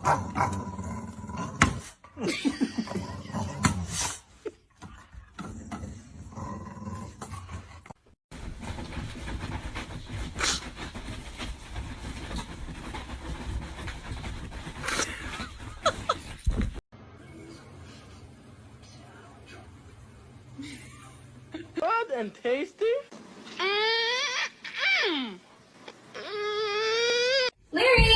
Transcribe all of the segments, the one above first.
Good and tasty. Larry!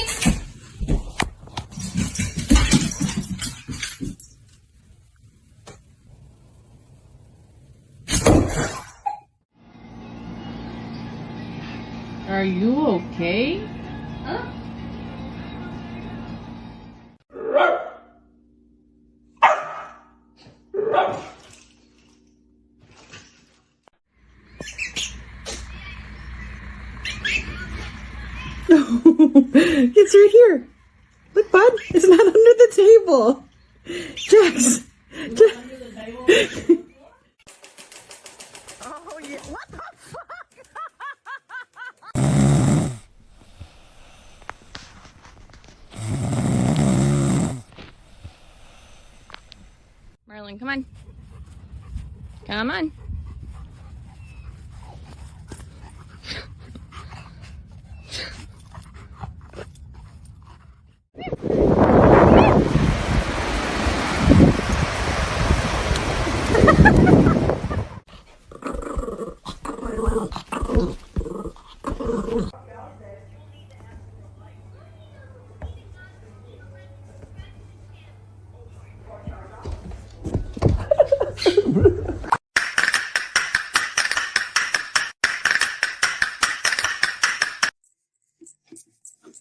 Are you okay? Huh? It's right here. Look, bud. It's not under the table. Jax. Under the table? Oh, yeah. What the fuck? Merlin, come on. Come on.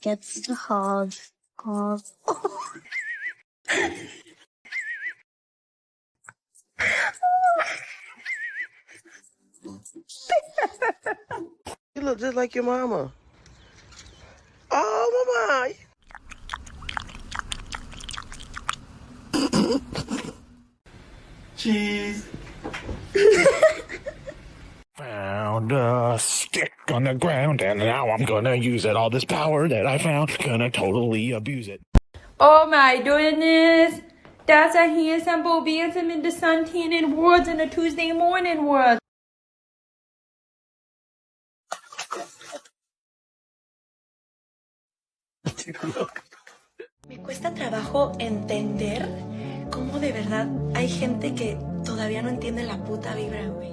Gets the hog. Hog. You look just like your mama. Oh, mama. Cheese. Found a stick on the ground, and now I'm gonna use it. All this power that I found, gonna totally abuse it. Oh my goodness! That's a handsome boy, handsome in the sun tanning world in a Tuesday morning world. Me cuesta trabajo entender cómo de verdad hay gente que todavía no entiende la puta vibra, güey.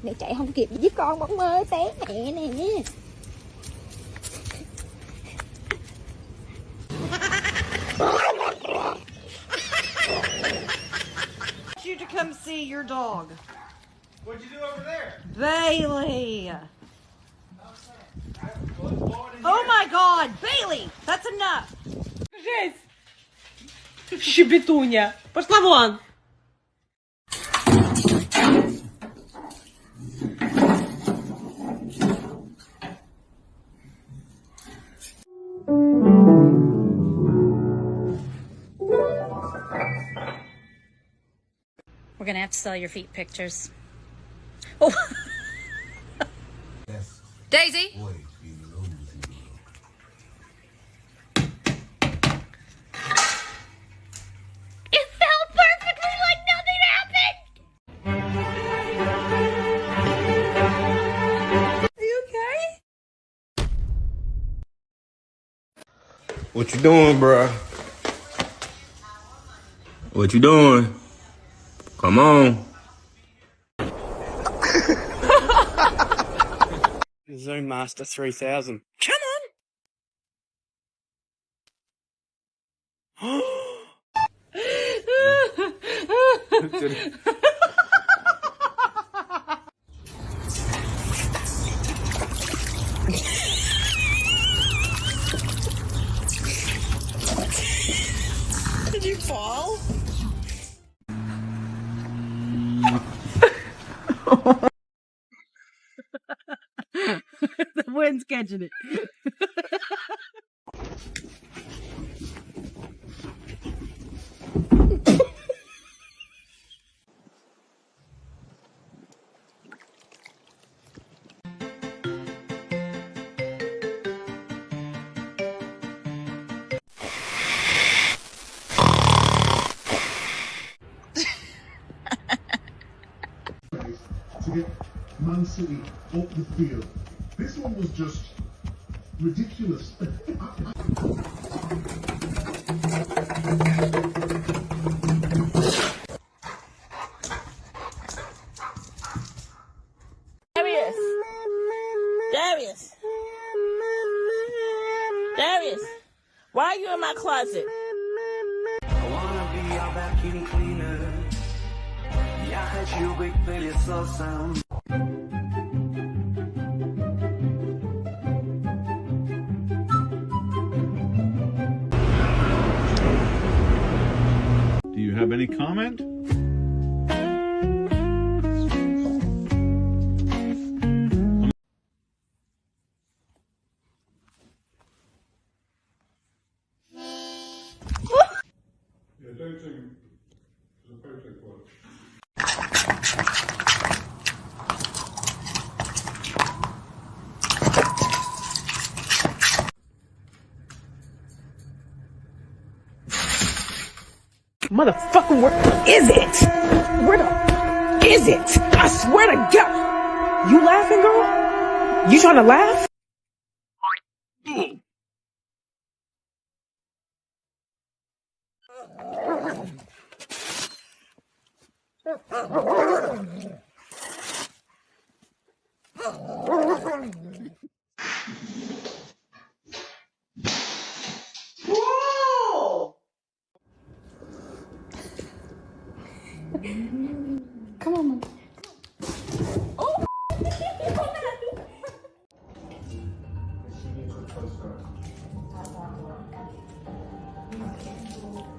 Mẹ chạy không kịp với con bỗng mơ té mẹ nè. You to come see your dog. What'd you do over there? Bailey. Oh my God, Bailey, that's enough. Жесть! Щебетуня! Пошла вон! We're gonna have to sell your feet pictures. Oh. Daisy. It fell perfectly like nothing happened. Are you okay? What you doing, bruh? What you doing? Come on. Zoom Master 3000. Come on. Did you fall? The wind's catching it. absolutely off the field. This one was just ridiculous. Darius! Darius! Darius! Why are you in my closet? I wanna be your vacuum cleaner. Я хочу быть пылесосом. Do you have any comment? Motherfucker, where is it? Where the is it? I swear to God. You laughing, girl? You trying to laugh? Come on, Mom.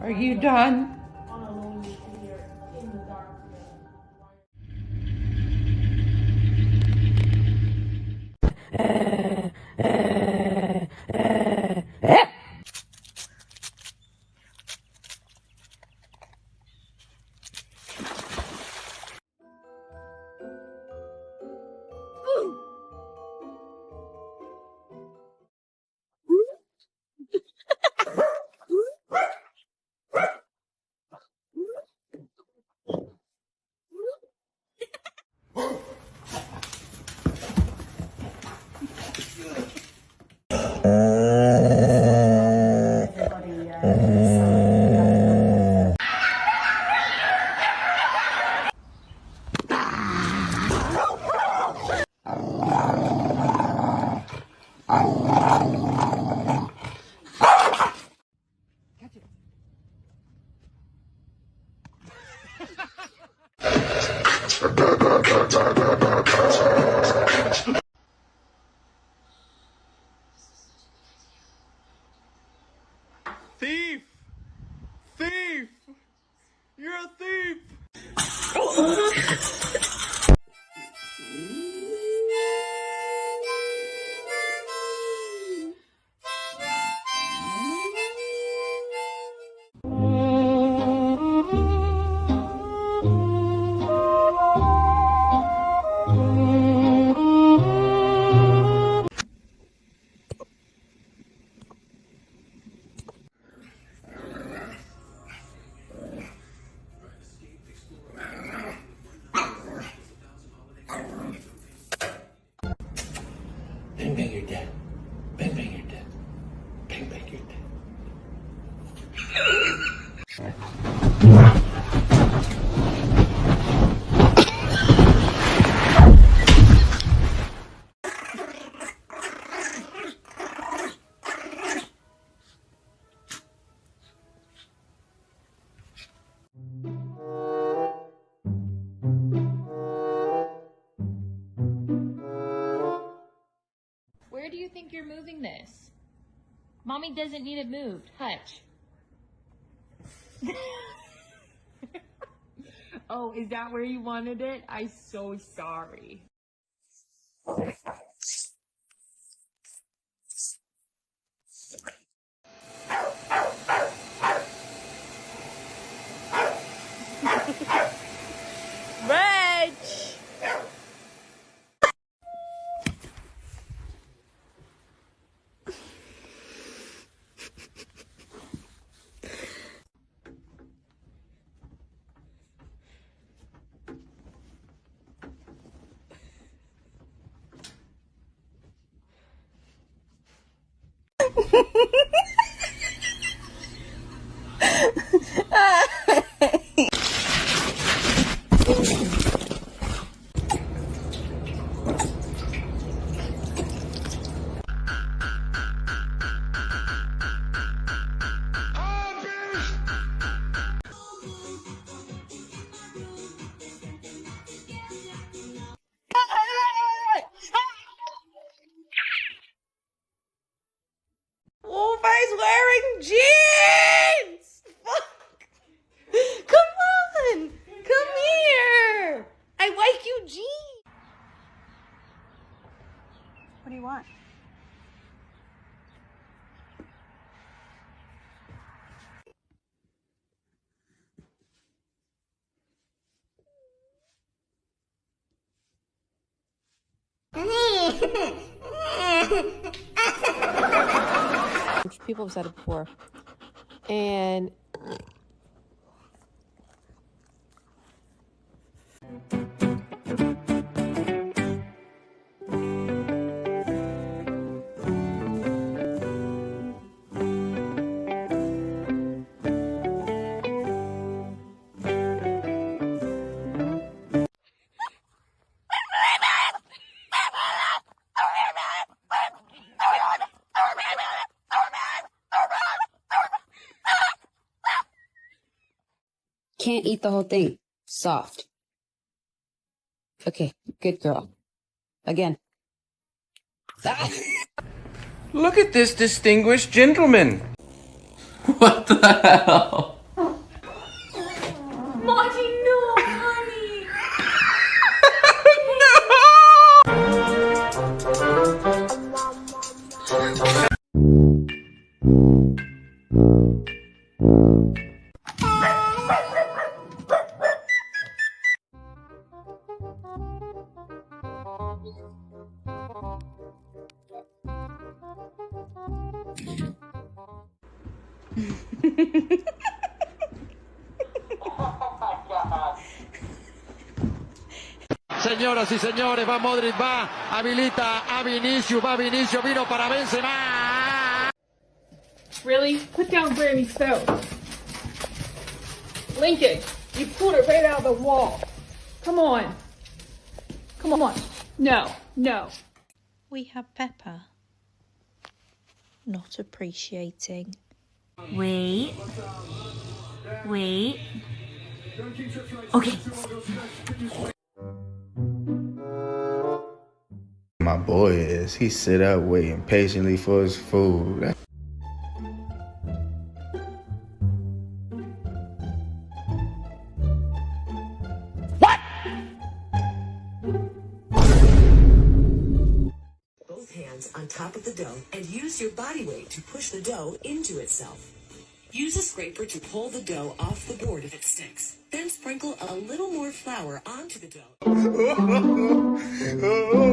Are you done? Thief! Thief! You're a thief! Bang bang, you're dead. Bang bang, you're dead. Bang bang, you're dead. Where do you think you're moving this? Mommy doesn't need it moved. Hutch. Oh, is that where you wanted it? I'm so sorry. Reg! Wolfie's wearing jeans! Fuck! Come on! Come here! I like you jeans! What do you want? People have said it before. And can't eat the whole thing. Soft. Okay, good girl. Again. Look at this distinguished gentleman. What the hell? Monty, no, honey. Señoras y señores, va Modric, va, habilita a Vinicius, vino para Benzema. Really? Put down Granny's phone. Lincoln, you pulled it right out of the wall. Come on. Come on. No, no. We have Pepper. Not appreciating. Wait. Okay. My boy is. He sit up waiting patiently for his food. What? Both hands on top of the dough and use your body weight to push the dough into itself. Use a scraper to pull the dough off the board if it sticks. Then sprinkle a little more flour onto the dough.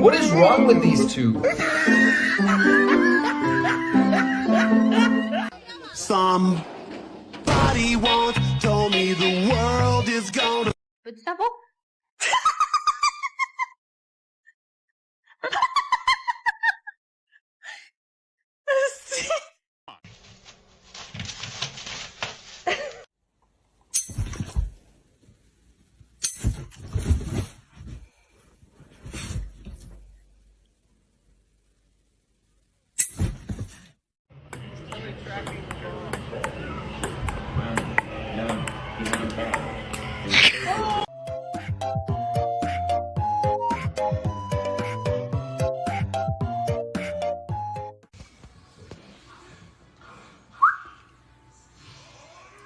What is wrong with these two? Somebody once told me the world is gonna... Vegetable?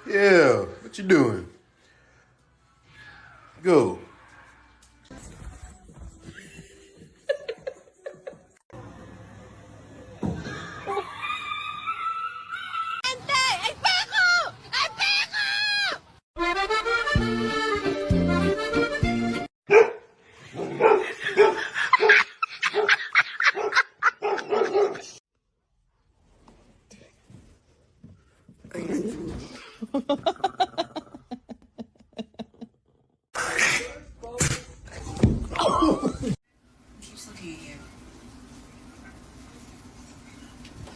Yeah, what you doing? Go. Keeps looking at you.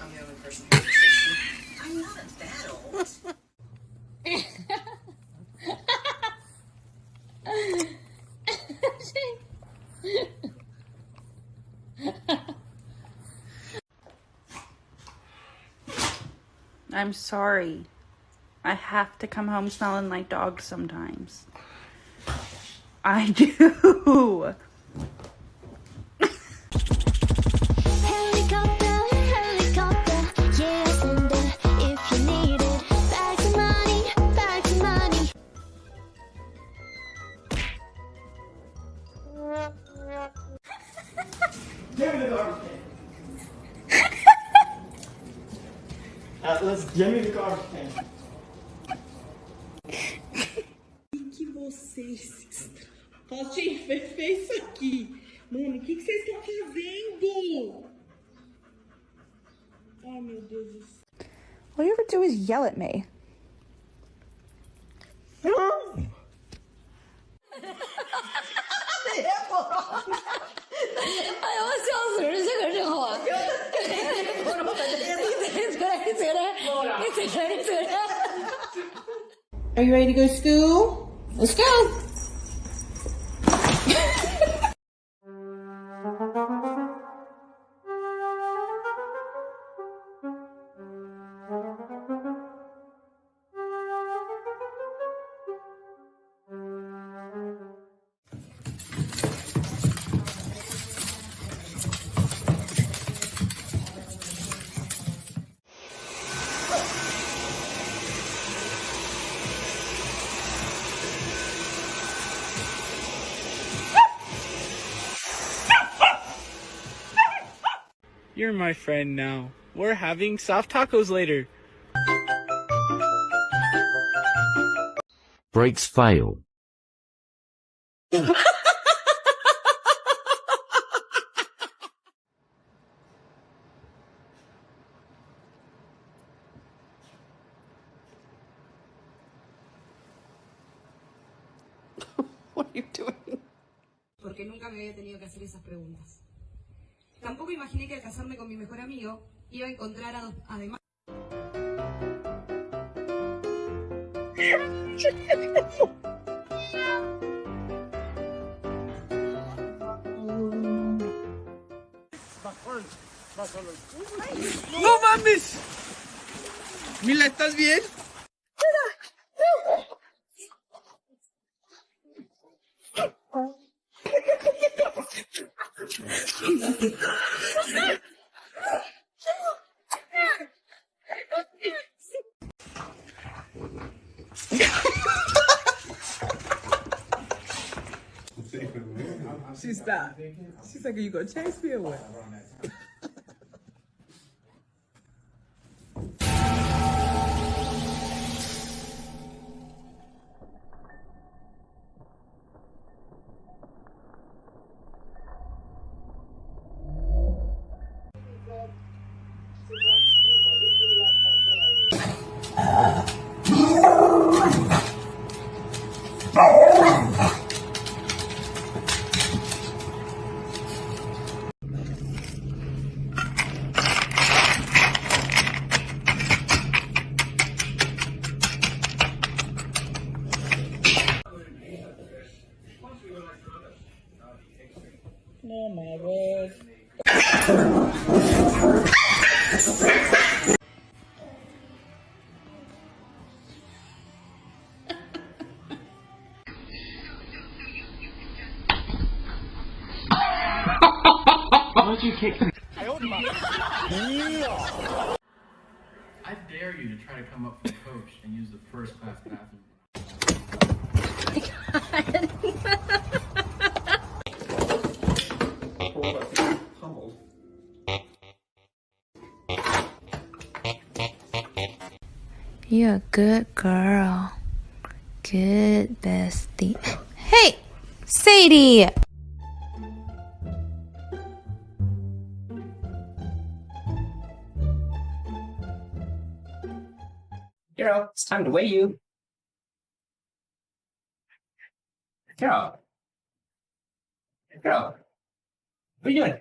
I'm the other I'm not that old. I'm sorry. I have to come home smelling like dogs sometimes. I do. Atlas, give me the garbage can. Que vocês... Faustinho, fez isso aqui. Mano, o que vocês estão fazendo? Ai, meu Deus do céu. All you ever do is yell at me. Are you ready to go to school? Let's go. You're my friend now. We're having soft tacos later. Brakes fail. What are you doing? Porque nunca me había tenido que hacer esas preguntas. Tampoco imaginé que al casarme con mi mejor amigo iba a encontrar además... ¡No mames! Mila, ¿estás bien? She stopped. She's like, are you gonna chase me or what? Oh my word. Why'd you kick me? I dare you to try to come up from the coach and use the first class bathroom. You're a good girl. Good bestie. Hey, Sadie! Carol, it's time to weigh you. Carol. Carol. What are you doing?